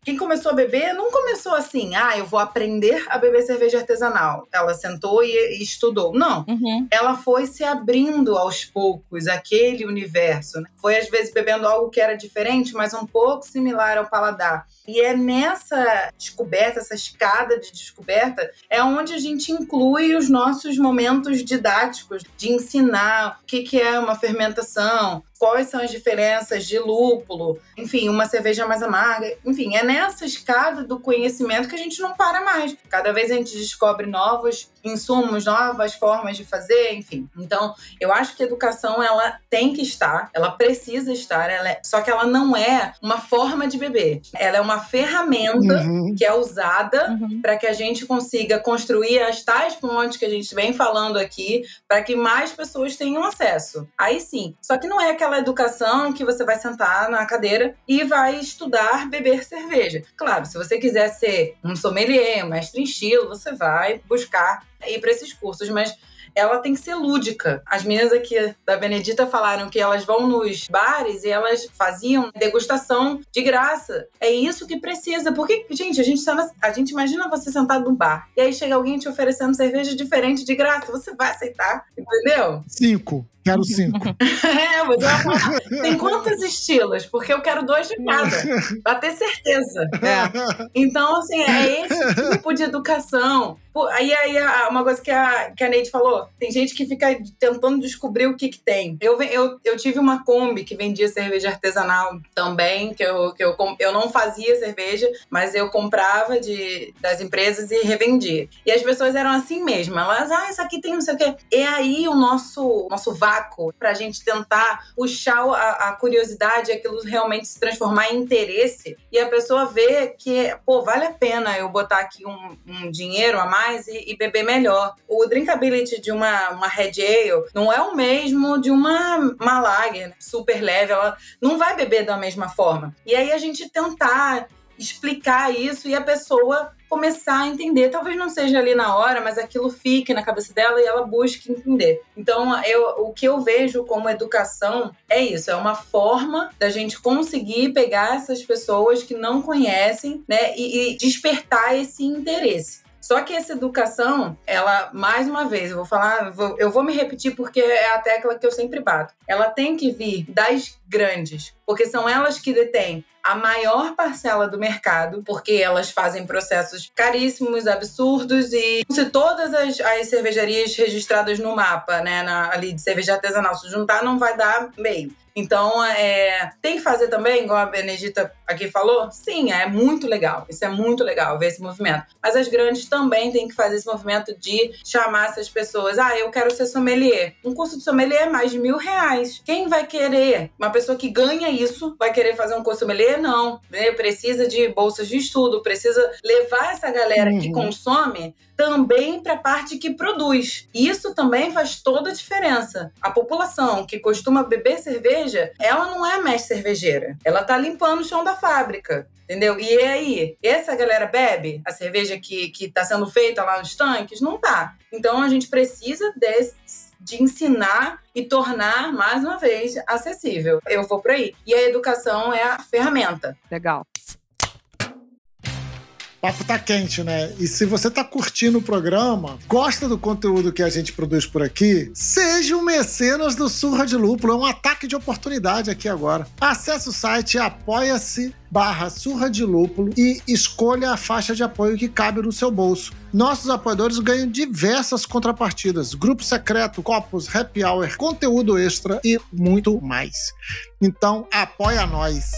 quem começou a beber não começou assim, eu vou aprender a beber cerveja artesanal. Ela sentou e estudou. Não. Ela foi se abrindo aos poucos, aquele universo. Né? Foi, às vezes, bebendo algo que era diferente, mas um pouco similar ao paladar. E é nessa descoberta, essa escada de descoberta, é onde a gente inclui os nossos momentos didáticos de ensinar o que é uma fermentação, quais são as diferenças de lúpulo, enfim, uma cerveja mais amarga. Enfim, é nessa escada do conhecimento que a gente não para mais. Cada vez a gente descobre novos insumos, novas formas de fazer, enfim. Então, eu acho que a educação, ela tem que estar, ela precisa estar, só que ela não é uma forma de beber. Ela é uma ferramenta que é usada para que a gente consiga construir as tais pontes que a gente vem falando aqui, para que mais pessoas tenham acesso. Aí sim. Só que não é aquela educação que você vai sentar na cadeira e vai estudar beber cerveja. Claro, se você quiser ser um sommelier, um mestre em estilo, você vai buscar ir para esses cursos, mas ela tem que ser lúdica. As meninas aqui da Benedita falaram que elas vão nos bares e elas faziam degustação de graça. É isso que precisa. Porque, gente, a gente imagina você sentado num bar e aí chega alguém te oferecendo cerveja diferente de graça. Você vai aceitar, entendeu? 5. Quero 5. Mas eu falo, tem quantos estilos? Porque eu quero 2 de cada. Pra ter certeza. Então, assim, é esse tipo de educação. Aí uma coisa que a Neide falou, tem gente que fica tentando descobrir o que tem. Eu tive uma Kombi que vendia cerveja artesanal também, que eu não fazia cerveja, mas eu comprava das empresas e revendia. E as pessoas eram assim mesmo. Elas, isso aqui tem não sei o quê. E aí o nosso vácuo pra gente tentar puxar a curiosidade, aquilo realmente se transformar em interesse e a pessoa vê que, vale a pena eu botar aqui um dinheiro a mais e beber melhor. O drinkability de uma Red Ale não é o mesmo de uma Lager, né? Super leve, ela não vai beber da mesma forma. E aí a gente tentar explicar isso e a pessoa começar a entender. Talvez não seja ali na hora, mas aquilo fique na cabeça dela e ela busque entender. Então, o que eu vejo como educação é isso, é uma forma da gente conseguir pegar essas pessoas que não conhecem, né, e despertar esse interesse. Só que essa educação, ela, mais uma vez, eu vou me repetir porque é a tecla que eu sempre bato. Ela tem que vir das grandes, porque são elas que detêm a maior parcela do mercado, porque elas fazem processos caríssimos, absurdos, e se todas as cervejarias registradas no mapa, né, ali de cerveja artesanal, se juntar, não vai dar meio. Então, tem que fazer também, igual a Benedita aqui falou? Sim, é muito legal. Isso é muito legal, ver esse movimento. Mas as grandes também têm que fazer esse movimento de chamar essas pessoas. Eu quero ser sommelier. Um curso de sommelier é mais de R$1.000. Quem vai querer? Uma pessoa que ganha isso vai querer fazer um curso de sommelier? Não. Precisa de bolsas de estudo, precisa levar essa galera que consome também para a parte que produz. E isso também faz toda a diferença. A população que costuma beber cerveja, ela não é mestre cervejeira. Ela tá limpando o chão da fábrica, entendeu? E aí, essa galera bebe a cerveja que tá sendo feita lá nos tanques? Não tá. Então, a gente precisa de ensinar e tornar, mais uma vez, acessível. Eu vou por aí. E a educação é a ferramenta. Legal. O papo tá quente, né? E se você tá curtindo o programa, gosta do conteúdo que a gente produz por aqui, seja um mecenas do Surra de Lúpulo. É um ataque de oportunidade aqui agora. Acesse o site apoia-se/Surra de Lúpulo e escolha a faixa de apoio que cabe no seu bolso. Nossos apoiadores ganham diversas contrapartidas, grupo secreto, copos, happy hour, conteúdo extra e muito mais. Então, apoia nós!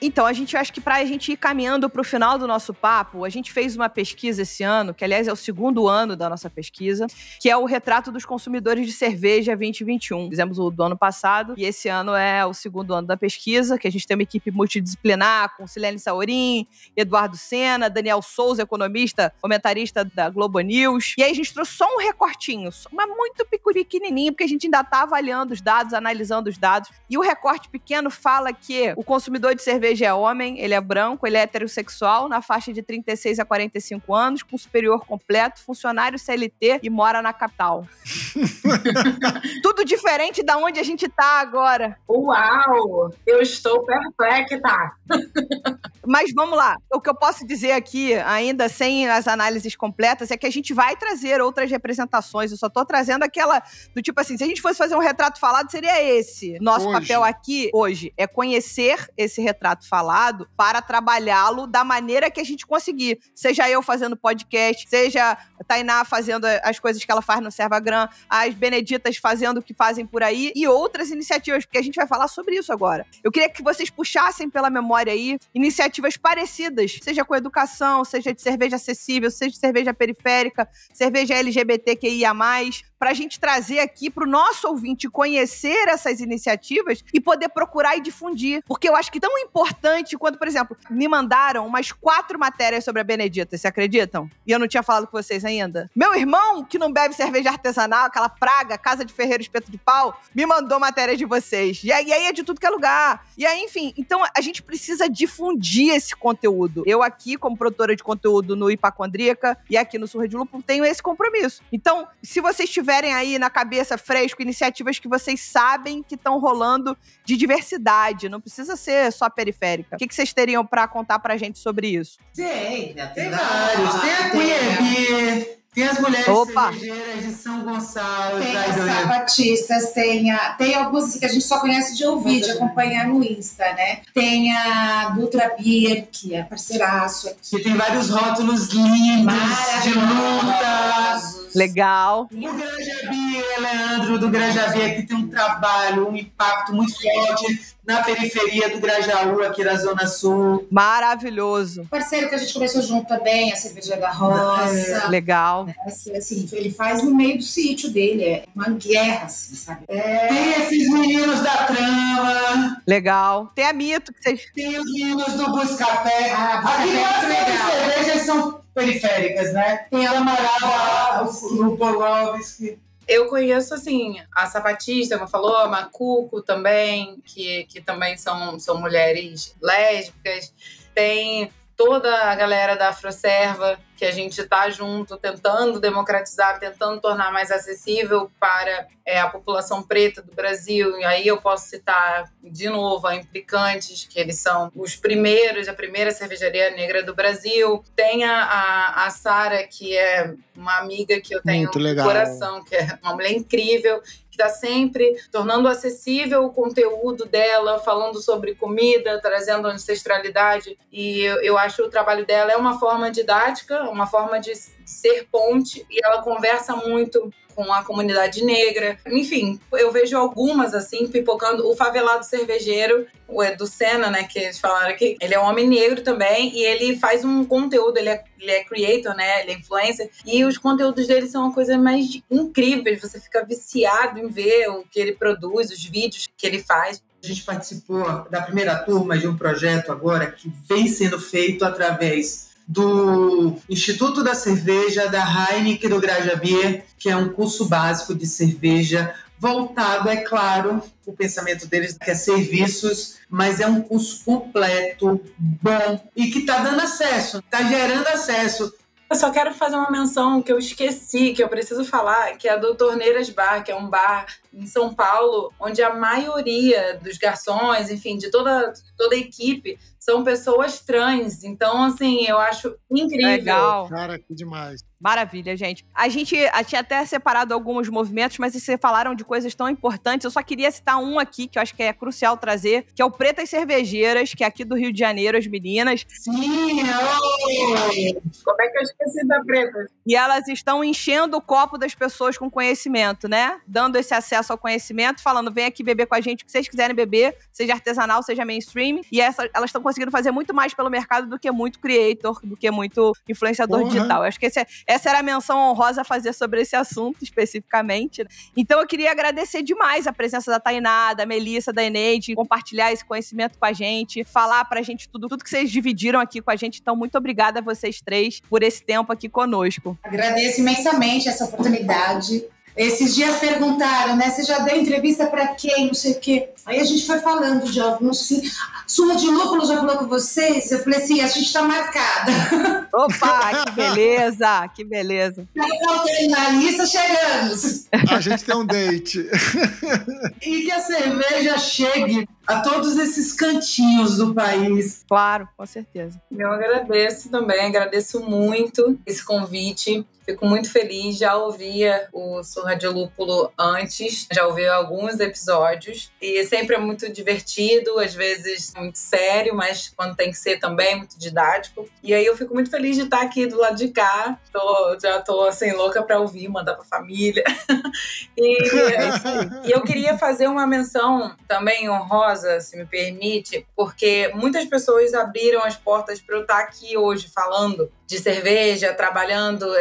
Então, a gente acha que pra gente ir caminhando pro final do nosso papo, a gente fez uma pesquisa esse ano, que aliás é o segundo ano da nossa pesquisa, que é o Retrato dos Consumidores de Cerveja 2021. Fizemos o do ano passado e esse ano é o segundo ano da pesquisa, que a gente tem uma equipe multidisciplinar com Silene Saurin, Eduardo Sena, Daniel Souza, economista, comentarista da Globo News. E aí a gente trouxe só um recortinho, mas muito pequenininho, porque a gente ainda tá avaliando os dados, analisando os dados. E o recorte pequeno fala que o consumidor de cerveja é homem, ele é branco, ele é heterossexual, na faixa de 36 a 45 anos, com superior completo, funcionário CLT e mora na capital. Tudo diferente da onde a gente tá agora. Uau! Eu estou perplexa. Mas vamos lá. O que eu posso dizer aqui, ainda sem as análises completas, é que a gente vai trazer outras representações. Eu só tô trazendo aquela do tipo assim, se a gente fosse fazer um retrato falado, seria esse. Nosso papel aqui, hoje, é conhecer esse retrato falado para trabalhá-lo da maneira que a gente conseguir. Seja eu fazendo podcast, seja a Tainá fazendo as coisas que ela faz no Servagram, as Beneditas fazendo o que fazem por aí e outras iniciativas, porque a gente vai falar sobre isso agora. Eu queria que vocês puxassem pela memória aí iniciativas parecidas, seja com educação, seja de cerveja acessível, seja de cerveja periférica, cerveja LGBTQIA+, pra gente trazer aqui pro nosso ouvinte conhecer essas iniciativas e poder procurar e difundir. Porque eu acho que tão importante quando, por exemplo, me mandaram umas 4 matérias sobre a Benedita, vocês acreditam? E eu não tinha falado com vocês ainda. Meu irmão, que não bebe cerveja artesanal, aquela praga, casa de ferreiro, espeto de pau, me mandou matéria de vocês. E aí é de tudo que é lugar. E aí, enfim, então a gente precisa difundir esse conteúdo. Eu aqui, como produtora de conteúdo no Hipacondríaca e aqui no Surra de Lúpulo, tenho esse compromisso. Então, se vocês tiverem aí na cabeça fresco iniciativas que vocês sabem que estão rolando de diversidade, não precisa ser só periférica. O que vocês teriam pra contar pra gente sobre isso? Tem vários. Tem a Queer Beer, tem as mulheres cervejeiras de São Gonçalo. Tem as sapatistas, tem algumas que a gente só conhece de ouvir, de acompanhar no Insta, né? Tem a Dutra Beer, que é parceiraço aqui. Que tem vários rótulos lindos, de luta. Legal. O Grajabi, Leandro do Grajabi aqui tem um trabalho, um impacto muito forte na periferia do Grajaú, aqui da Zona Sul. Maravilhoso. Parceiro que a gente começou junto também, a Cerveja da Roça. Legal. Assim, ele faz no meio do sítio dele, é uma guerra, assim, sabe? Tem esses meninos da Trama. Legal. Tem a Mito, que vocês... Tem os meninos do Buscapé. Aqui as cervejas são periféricas, né? Tem a Marada, o Polovski. Eu conheço, assim, a Sapatista, como falou, a Macuco também, que também são mulheres lésbicas. Tem toda a galera da Afroserva, que a gente tá junto, tentando democratizar, tentando tornar mais acessível para a população preta do Brasil. E aí eu posso citar, de novo, a Implicantes, que eles são os primeiros, a primeira cervejaria negra do Brasil. Tem a Sara, que é uma amiga que eu tenho no coração, que é uma mulher incrível, que está sempre tornando acessível o conteúdo dela, falando sobre comida, trazendo ancestralidade. E eu acho que o trabalho dela é uma forma didática, uma forma de ser ponte, e ela conversa muito com a comunidade negra. Enfim, eu vejo algumas, assim, pipocando. O Favelado Cervejeiro, o Edu Sena, né, que eles falaram aqui, ele é um homem negro também, e ele faz um conteúdo, ele é creator, né, ele é influencer, e os conteúdos dele são uma coisa mais incríveis, você fica viciado em ver o que ele produz, os vídeos que ele faz. A gente participou da primeira turma de um projeto agora que vem sendo feito através do Instituto da Cerveja, da Heineken, do Grajabier, que é um curso básico de cerveja voltado, é claro, o pensamento deles que é serviços, mas é um curso completo, bom e que está dando acesso, está gerando acesso. Eu só quero fazer uma menção que eu esqueci, que eu preciso falar, que é a do Torneiras Bar, que é um bar em São Paulo, onde a maioria dos garçons, enfim, de toda a equipe, são pessoas trans. Então, assim, eu acho incrível. Legal. Cara, que demais. Maravilha, gente. A gente tinha até separado alguns movimentos, mas vocês falaram de coisas tão importantes. Eu só queria citar um aqui, que eu acho que é crucial trazer, que é o Pretas Cervejeiras, que é aqui do Rio de Janeiro, as meninas. Sim! Como é que eu esqueci da Preta? E elas estão enchendo o copo das pessoas com conhecimento, né? Dando esse acesso ao conhecimento, falando, vem aqui beber com a gente o que vocês quiserem beber, seja artesanal, seja mainstream. E elas estão conseguindo fazer muito mais pelo mercado do que muito creator, do que muito influenciador digital. Eu acho que essa era a menção honrosa a fazer sobre esse assunto especificamente. Então eu queria agradecer demais a presença da Tainá, da Melissa, da Eneide, compartilhar esse conhecimento com a gente, falar pra gente tudo que vocês dividiram aqui com a gente. Então muito obrigada a vocês três por esse tempo aqui conosco. Agradeço imensamente essa oportunidade. Esses dias perguntaram, né? Você já deu entrevista para quem? Não sei o quê. Aí a gente foi falando de alguns, sim. Surra de Lúpulo já falou com vocês? Eu falei assim, a gente está marcada. Opa, que beleza, que beleza. Na lista, chegamos. A gente tem um date. E que a cerveja chegue a todos esses cantinhos do país. Claro, com certeza. Eu agradeço também, agradeço muito esse convite. Fico muito feliz, já ouvia o Surra de Lúpulo antes, já ouvi alguns episódios e sempre é muito divertido, às vezes muito sério, mas quando tem que ser também muito didático. E aí eu fico muito feliz de estar aqui do lado de cá, já tô assim louca para ouvir, mandar pra família. E eu queria fazer uma menção também honrosa, se me permite, porque muitas pessoas abriram as portas para eu estar aqui hoje falando de cerveja, trabalhando,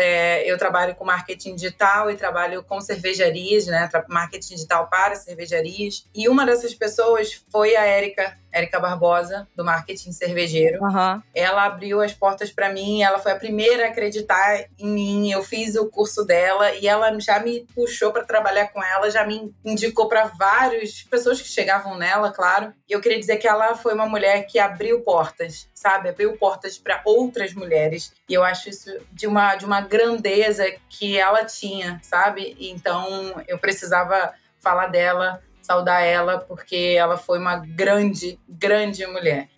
eu trabalho com marketing digital e trabalho com cervejarias, né? Marketing digital para cervejarias. E uma dessas pessoas foi a Érica Barbosa, do marketing cervejeiro. Uhum. Ela abriu as portas para mim, ela foi a primeira a acreditar em mim. Eu fiz o curso dela e ela já me puxou para trabalhar com ela, já me indicou para várias pessoas que chegavam nela, claro. E eu queria dizer que ela foi uma mulher que abriu portas, sabe? Abriu portas para outras mulheres. E eu acho isso de uma grandeza que ela tinha, sabe? Então eu precisava falar dela, saudar ela, porque ela foi uma grande, grande mulher.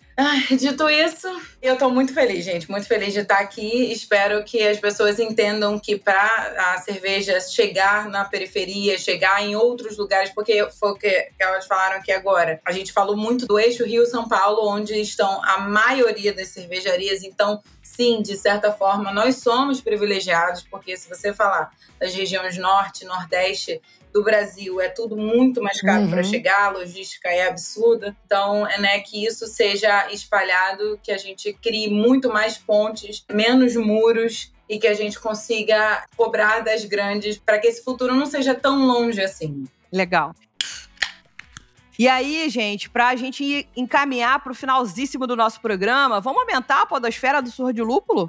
Dito isso, eu tô muito feliz, gente. Muito feliz de estar aqui. Espero que as pessoas entendam que para a cerveja chegar na periferia, chegar em outros lugares, porque foi o que elas falaram aqui agora. A gente falou muito do eixo Rio-São Paulo, onde estão a maioria das cervejarias. Então, sim, de certa forma, nós somos privilegiados, porque se você falar das regiões norte, nordeste do Brasil, é tudo muito mais caro para chegar, a logística é absurda. Então, né, que isso seja espalhado, que a gente crie muito mais pontes, menos muros e que a gente consiga cobrar das grandes para que esse futuro não seja tão longe assim. Legal. E aí, gente, pra gente encaminhar pro finalzíssimo do nosso programa, vamos aumentar a podosfera do Surra de Lúpulo?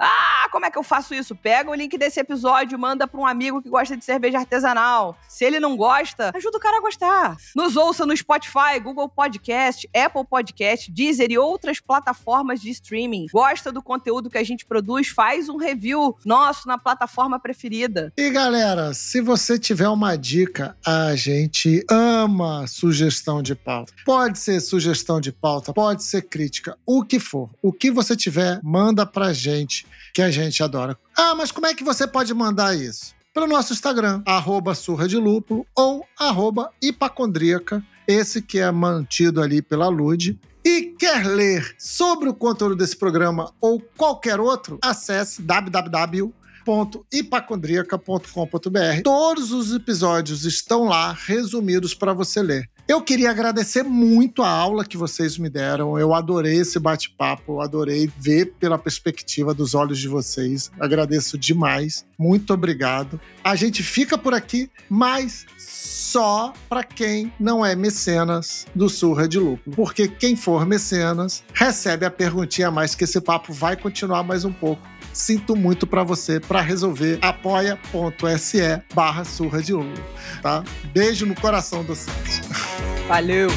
como é que eu faço isso? Pega o link desse episódio, manda pra um amigo que gosta de cerveja artesanal. Se ele não gosta, ajuda o cara a gostar. Nos ouça no Spotify, Google Podcast, Apple Podcast, Deezer e outras plataformas de streaming. Gosta do conteúdo que a gente produz? Faz um review nosso na plataforma preferida. E galera, se você tiver uma dica, a gente ama sugestão de pauta. Pode ser sugestão de pauta, pode ser crítica, o que for. O que você tiver, manda pra gente, que a gente adora. Ah, mas como é que você pode mandar isso? Pelo nosso Instagram, @surradelúpulo ou @hipacondríaca, esse que é mantido ali pela Lud. E quer ler sobre o conteúdo desse programa ou qualquer outro? Acesse www.hipacondriaca.com.br. Todos os episódios estão lá, resumidos para você ler. Eu queria agradecer muito a aula que vocês me deram. Eu adorei esse bate-papo, adorei ver pela perspectiva dos olhos de vocês. Agradeço demais. Muito obrigado. A gente fica por aqui, mas só para quem não é mecenas do Surra de Lúpulo. Porque quem for mecenas recebe a perguntinha a mais, que esse papo vai continuar mais um pouco. Sinto muito pra você. Pra resolver, apoia.se/surra de lúpulo, tá? Beijo no coração do Sérgio. Valeu!